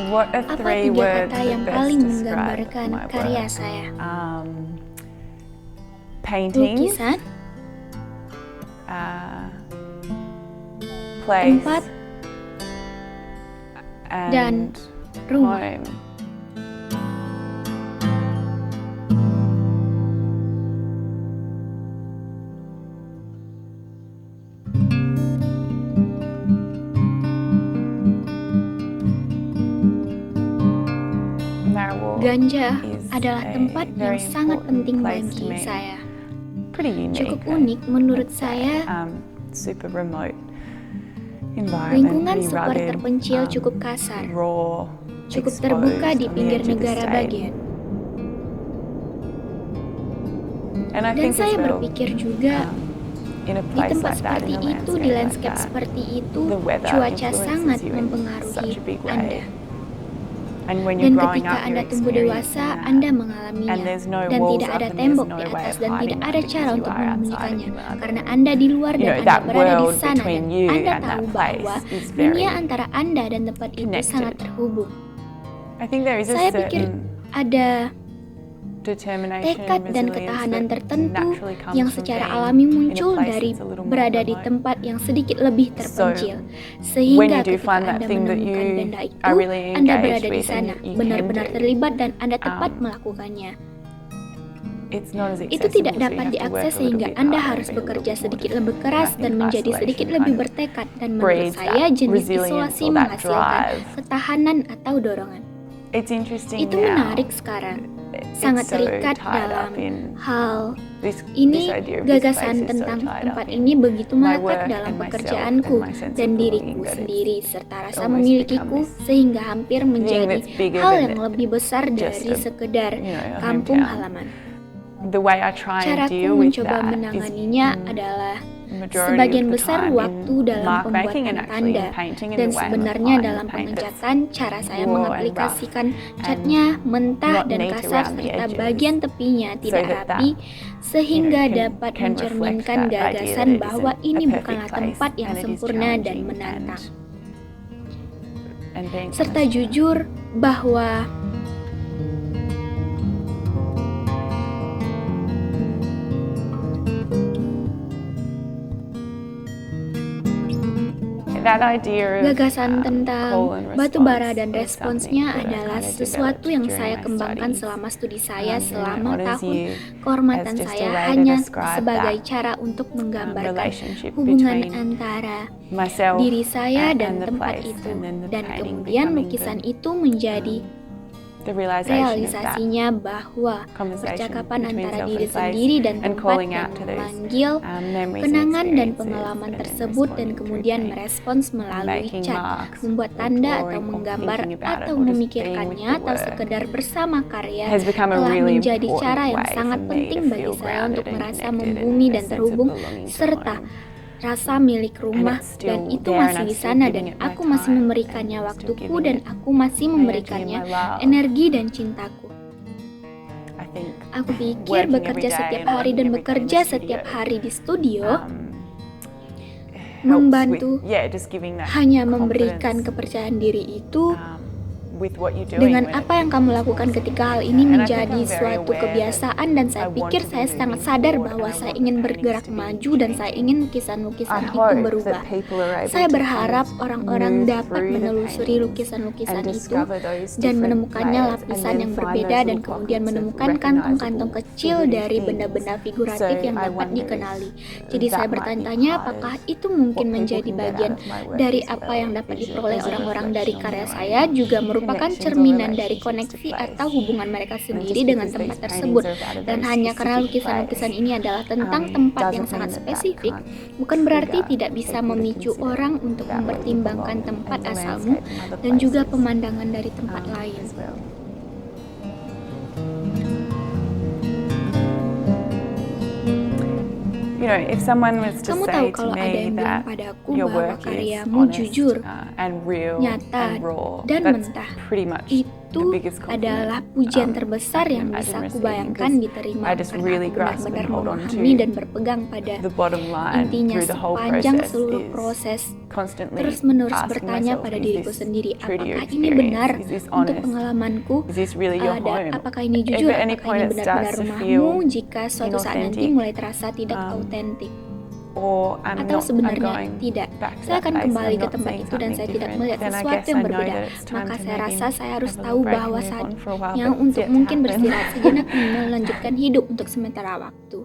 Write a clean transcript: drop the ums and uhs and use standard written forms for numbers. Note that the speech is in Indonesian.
What are Apa 3 3 words kata that yang best paling describe menggambarkan my karya work? saya? Painting, Lukisan, place, tempat, dan and rumah. home. Marrawalk Ganja is adalah a tempat yang very sangat important penting place to bagi me. saya. Pretty unique. Cukup unik menurut I'd say. saya. Super remote environment, Lingkungan pretty super rugged, terpencil, cukup kasar, raw, cukup terbuka exposed di on the pinggir edge of the negara state. bagian. And I Dan think as saya well, berpikir juga, in a di place tempat like that, seperti in a itu, di landscape like landscape that, seperti itu, the weather cuaca influences sangat you in mempengaruhi such a big way. Anda. And when you're Dan growing ketika up, Anda you're tumbuh experiencing dewasa, that. Anda And mengalaminya. there's no Dan walls tidak up ada and there's tembok no di way atas of dan hiding tidak that ada because cara you untuk are outside menyembunyikannya. and you are Karena Anda di luar You dan know, Anda that berada di world sana between dan you Anda and that tahu place bahwa is dunia very antara Anda dan tempat itu connected. sangat terhubung. I think there is a Saya pikir certain ada determination tekad and dan resilience ketahanan that tertentu naturally comes yang from secara being alami in a muncul place dari that's a little more berada di remote. tempat yang sedikit lebih So, terpencil. when Sehingga you do ketika find that Anda thing that menemukan you benda itu, are really Anda engaged berada di with and sana, you can benar-benar do, terlibat dan Anda tepat um, melakukannya. it's not as Itu accessible, tidak so you dapat have to work diakses a little sehingga bit Anda harder harus and be a little bekerja bit more sedikit lebih determined. keras And I dan think menjadi isolation sedikit kind lebih of bertekad. Dan menurut breeds saya, that jenis resilience isolasi or that menghasilkan drive. ketahanan atau dorongan. It's interesting Itu now. menarik sekarang. It's Sangat so terikat tied dalam up in hal this ini. idea of this place Gagasan is so tentang tied tempat up ini in begitu my melekat work dalam and myself pekerjaanku and my sense dan of belonging diriku that it's sendiri serta rasa almost memilikiku, become this sehingga hampir menjadi that's bigger hal than yang lebih besar just dari sekedar a kampung hometown. halaman. The way I try and Caraku deal with mencoba that is menanganinya adalah majority sebagian of the besar time waktu in dalam mark making pembuatan and actually tanda, in painting and dan the way I'm sebenarnya applying dalam the paint that's pengecatan cara saya raw and mengaplikasikan rough catnya mentah not dan neat kasar around the serta edges, bagian tepinya so tidak that rapi, sehingga can dapat reflect mencerminkan that idea that gagasan it bahwa isn't ini a perfect bukanlah place tempat yang and it is sempurna dan challenging menantang. and being Serta honest. jujur bahwa That idea of, gagasan tentang call and batu bara response dan is responsnya something that I adalah kind of sesuatu developed yang during saya my kembangkan studies. selama studi saya And selama it honors tahun you kehormatan as just saya a way to hanya describe sebagai that, cara untuk menggambarkan relationship hubungan between antara myself diri saya and dan the tempat place, itu, and then the dan painting kemudian becoming lukisan the, itu menjadi the realization of that realisasinya bahwa conversation percakapan between antara self diri and place sendiri dan and tempat calling dan out to those memanggil memories and kenangan dan experiences pengalaman and then tersebut dan responding through kemudian paint, merespons melalui making cat, marks, membuat or tanda atau drawing, or menggambar thinking about it, atau or just being memikirkannya with the atau work sekedar bersama karya has become a telah really menjadi important cara yang way sangat for me penting to bagi feel saya grounded untuk and merasa connected and membumi a dan sense of terhubung belonging to serta home. rasa milik rumah, it's dan still itu there and masih I'm di still sana giving dan it my aku masih time memberikannya and still waktuku giving dan it aku masih my energy and memberikannya my love. energi dan cintaku. I think Aku pikir working every bekerja day setiap and hari working dan every day in bekerja the setiap studio, hari di studio helps membantu with, just giving that hanya memberikan confidence, kepercayaan diri itu with what you're doing dengan when apa yang kamu lakukan ketika hal ini And I think menjadi I'm very suatu aware kebiasaan, dan saya I want pikir to be saya sangat moving sadar forward bahwa and I saya want ingin the bergerak paintings to be maju dan saya changing. ingin I lukisan-lukisan itu hope berubah. that people are able Saya to berharap kind of orang-orang move dapat through the menelusuri paintings lukisan-lukisan and itu discover those dan different menemukannya layers, lapisan and then yang find berbeda those dan little kemudian pockets of menemukan kantong-kantong recognisable kecil figurative dari things. benda-benda figuratif So yang I dapat wonder if dikenali. Jadi that saya might be bertanya part apakah of itu mungkin what people menjadi can get bagian out of my work dari as apa well, yang dapat is diperoleh as a orang-orang dari reflection karya on their saya own juga merupakan connections or cerminan dari relationships to koneksi place. atau hubungan mereka And sendiri just dengan because tempat these tersebut. paintings are about a Dan very hanya karena specific lukisan-lukisan place, ini adalah tentang tempat yang doesn't sangat mean that spesifik, can't bukan berarti trigger tidak bisa people to memicu consider orang untuk about where you mempertimbangkan belong tempat and the asalmu landscape and other dan juga places, pemandangan dari tempat lain. as well. You know, if someone was to Kamu tahu say to kalau ada me yang bilang that padaku your bahwa work is karyamu honest jujur, and real nyata, and raw, dan that's mentah, pretty much itu biggest compliment, adalah pujian terbesar I yang can bisa imagine aku receiving, bayangkan 'cause diterima I just karena really aku grasp benar-benar and hold on memahami to dan berpegang pada the bottom line intinya through the whole sepanjang process seluruh is proses. constantly Terus-menerus asking bertanya myself, pada is diriku this sendiri, true to your apakah ini benar experience? Is this untuk honest? pengalamanku? Is this really your home? Apakah ini If jujur? at any Apakah point ini it benar-benar starts to rumahmu? feel Jika suatu saat nanti inauthentic, mulai terasa tidak um, autentik, or I'm atau sebenarnya going tidak, back to saya that akan place and kembali I'm ke not tempat seeing itu dan something saya tidak different, melihat then I sesuatu guess yang I know berbeda. that it's time Maka to saya maybe rasa saya harus have a tahu little break bahwa and move on for a while, saatnya but it's untuk yet to mungkin happen. beristirahat sejenak dan melanjutkan hidup untuk sementara waktu.